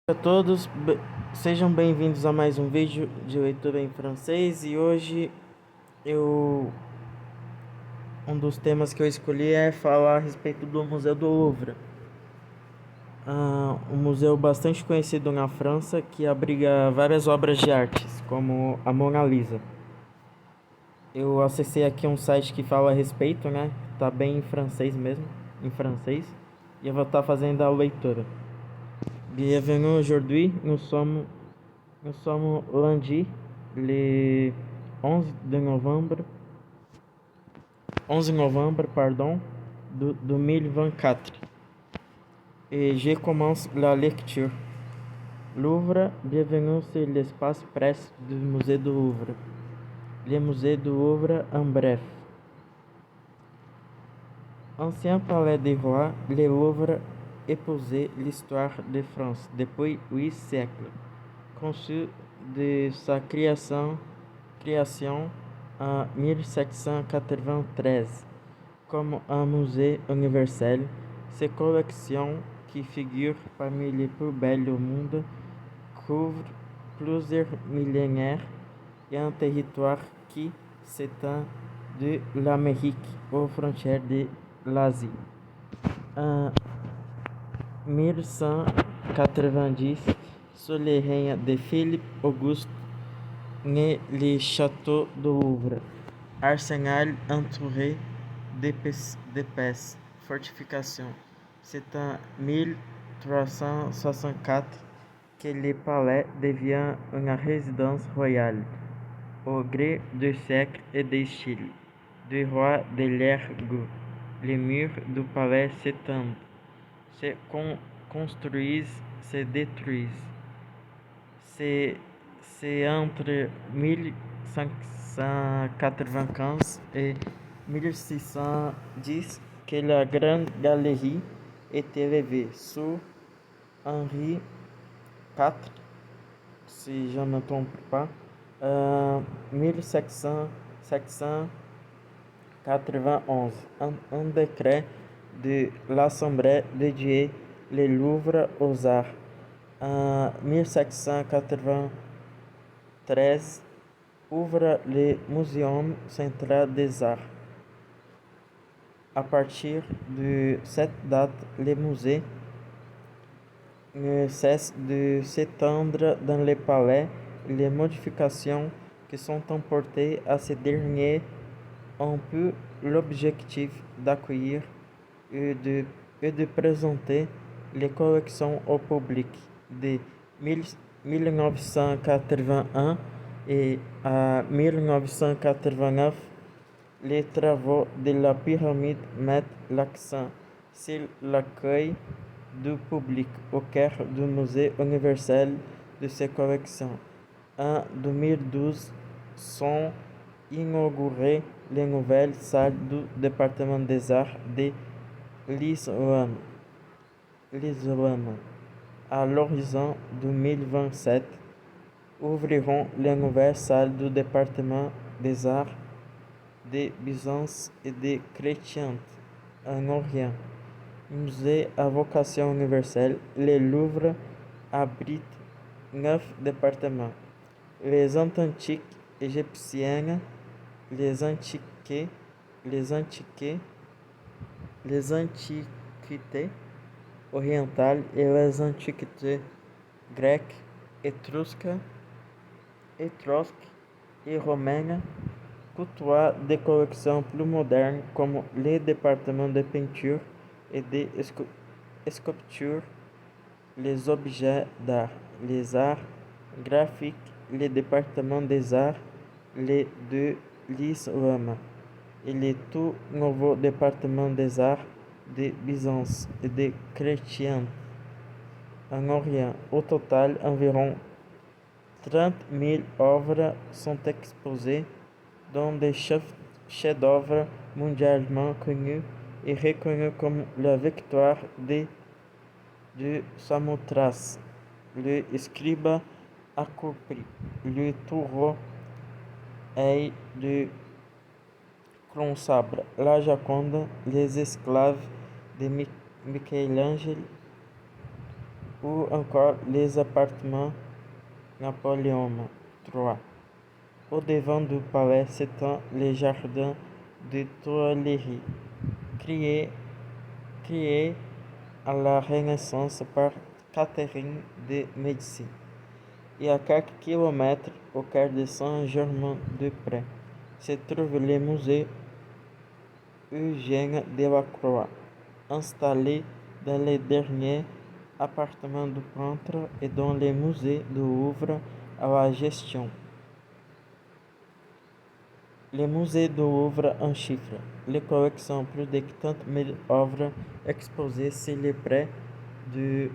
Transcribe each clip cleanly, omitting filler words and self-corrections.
A todos, sejam bem-vindos a mais um vídeo de leitura em francês e hoje eu um dos temas que eu escolhi é falar a respeito do Museu do Louvre, um museu bastante conhecido na França que abriga várias obras de artes, como a Mona Lisa. Eu acessei aqui um site que fala a respeito, né? Tá bem em francês mesmo, em francês, e eu vou estar fazendo a leitura. Bienvenue aujourd'hui, nous sommes lundi, le 11 de novembre, 11 novembre, pardon, de 2024. Et je commence la lecture. Louvre, bienvenue sur l'espace presse du musée du Louvre. Le musée du Louvre en bref. Ancien palais des rois, le Louvre épousait l'histoire de France depuis 8 siècles. Conçu de sa création en 1793 comme un musée universel, ses collections, qui figurent parmi les plus belles au monde, couvrent plusieurs millénaires et un territoire qui s'étend de l'Amérique aux frontières de l'Asie. En 1190, sous le règne de Philippe Auguste, naît le château de Louvre, arsenal entouré d'épaisses fortifications. C'est en 1364 que le palais devient une résidence royale, au gré du siècle et des styles, du roi de leur goût. Les murs du palais s'étendent, se construisent, se détruisent. C'est entre 1595 et 1610 que la Grande Galerie est élevée sous Henri IV, si je ne me trompe pas, en 1791. Un décret de l'Assemblée dédié le Louvre aux Arts. En 1793, ouvre le Muséum central des Arts. À partir de cette date, le musée ne cesse de s'étendre dans le palais. Les modifications qui sont apportées à ce dernier ont pour l'objectif d'accueillir et de présenter les collections au public. De 1981 et à 1989, les travaux de la pyramide mettent l'accent sur l'accueil du public au cœur du musée universel de ces collections. En 2012, sont inaugurées les nouvelles salles du département des arts de l'Islande. À l'horizon 2027, ouvriront les nouvelles salles du département des arts de Byzance et de Chrétienté en Orient. Musée à vocation universelle, le Louvre abrite 9 départements. Les antiquités égyptiennes, les antiquités orientales et les antiquités grecques, étrusques et romaines côtoient des collections plus modernes comme les départements de peinture et de sculpture, les objets d'art, les arts graphiques, les départements des arts, les de l'Islam et les tout nouveaux départements des arts de Byzance et de Chrétienté en Orient. Au total, environ 30 000 œuvres sont exposées, dont des chefs-d'œuvre mondialement connus et reconnus comme la victoire de Samothrace, le scribe accompli, le taureau et de Cronsabre, la Joconde, les esclaves de Michel-Ange, ou encore les appartements Napoléon III. Au devant du palais s'étend le jardin de Tuileries, créé, créé à la Renaissance par Catherine de Médicis. Et à quelques kilomètres au cœur de Saint-Germain-des-Prés se trouve le musée Eugène Delacroix, installé dans le dernier appartement du peintre et dont le musée du Louvre a la gestion. Le musée du Louvre en chiffres. Les collections plus de 30 000 œuvres exposées, c'est le près de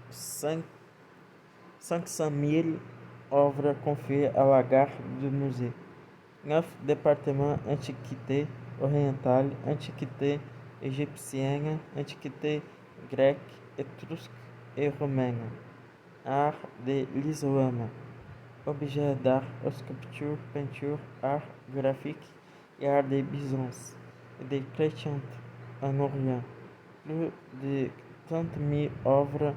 500 000 œuvres confiées à la gare du musée. 9 départements: Antiquité orientale, Antiquité égyptienne, Antiquité grecque, étrusque et romaine, Art de l'Islam, Objets d'art, sculpture, peinture, art graphique et art de Byzance et des chrétiens en Orient. Plus de 30 000 œuvres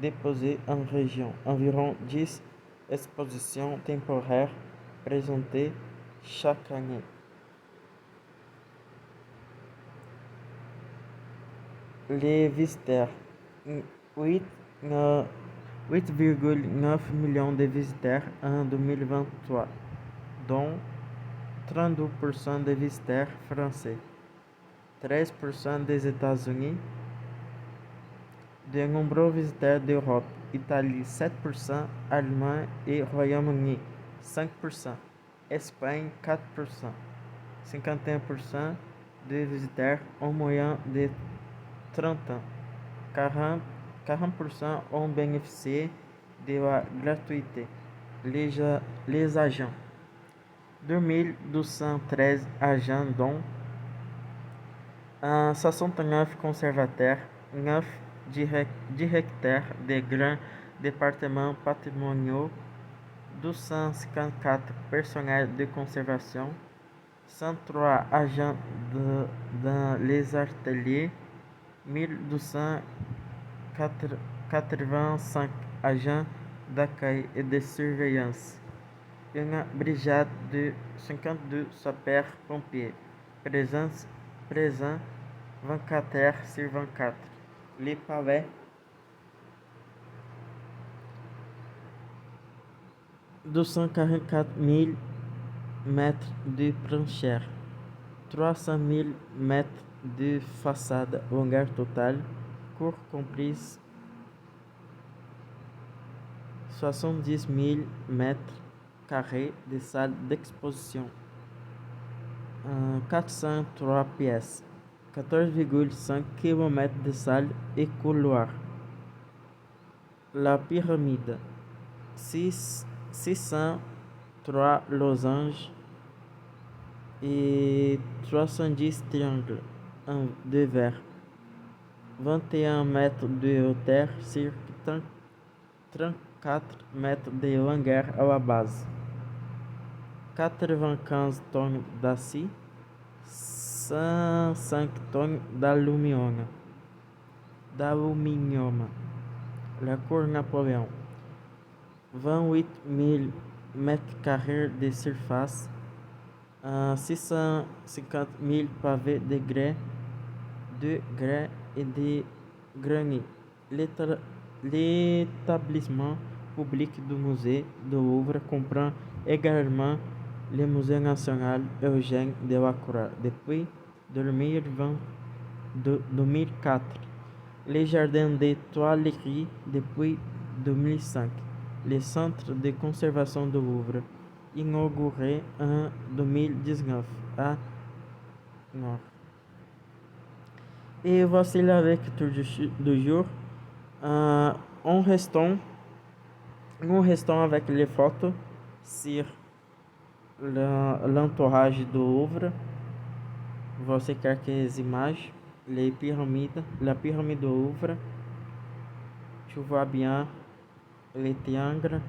déposées en région. Environ 10 expositions temporaires présentées chaque année. Les visiteurs: 8,9 millions de visiteurs en 2023, dont 32% de visiteurs français, 13% des États-Unis, de nombreux visiteurs d'Europe, Italie 7%, Allemagne et Royaume-Uni 5%, Espagne 4%, 51% de visiteurs en moyenne de 30 ans, 40% ont bénéficié de la gratuité. Les agents: 2213 agents dont 69 conservateurs, 9 directeurs de grands départements patrimoniaux, 254 personnels de conservation, 103 agents dans les ateliers, 1285 agents d'accueil et de surveillance, une brigade de 52 sapeurs-pompiers, présents 24 heures sur 24. Les palais: 244 000 mètres de pranchère, 300 000 mètres de façade, longueur totale, cour comprise 70 000 mètres carrés de salle d'exposition, 403 pièces, 14,5 km de salles et couloirs. La pyramide: 603 losanges et 310 triangles de verre, 21 mètres de hauteur sur 34 mètres de longueur à la base, 95 tonnes d'acier, 105 tonnes d'aluminium. La cour Napoléon: 28 000 mètres carrés de surface, 650 000 pavés de grès et de granit. L'établissement public du musée du Louvre comprend également le musée national Eugène Delacroix depuis 2004, le jardin des Tuileries depuis 2005, le centre de conservation du Louvre, inauguré en 2019 à Nord. Et voici la lecture du jour. Nous restons avec les photos sur l'entourage du Louvre. Voici quelques images. La pyramide du Louvre. Tu vois bien les triangles.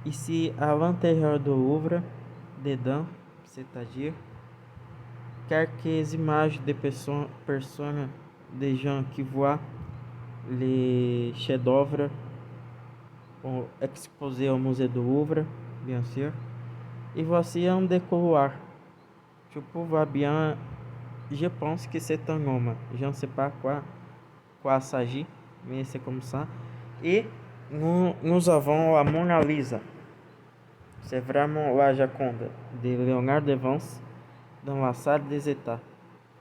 Ici, à l'intérieur du Louvre, dedans, c'est-à-dire quelques images de personnes, de gens qui voient les chefs-d'œuvre exposés au musée du Louvre, bien sûr. Et voici un découloir. Tu peux voir bien, je pense que c'est un homme. Je ne sais pas quoi s'agit, mais c'est comme ça. Et nous avons la Mona Lisa. C'est vraiment la Joconde de Leonardo da Vinci dans la salle des États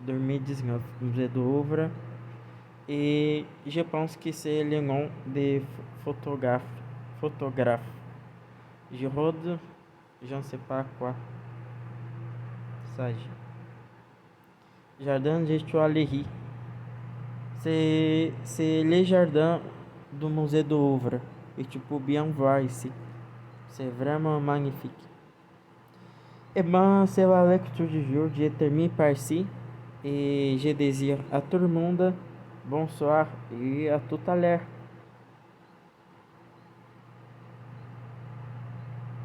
2019, musée du Louvre. Et je pense que c'est le nom des photographes. Giraud, je ne sais pas quoi s'agit. Jardin de Tuileries. C'est le jardin do musée du Louvre. Et tu peux bien voir ici. C'est vraiment magnifique. Et ben, c'est la lecture du jour. Je termine par ici. Et je désire à tout le monde bonsoir et à tout à l'heure.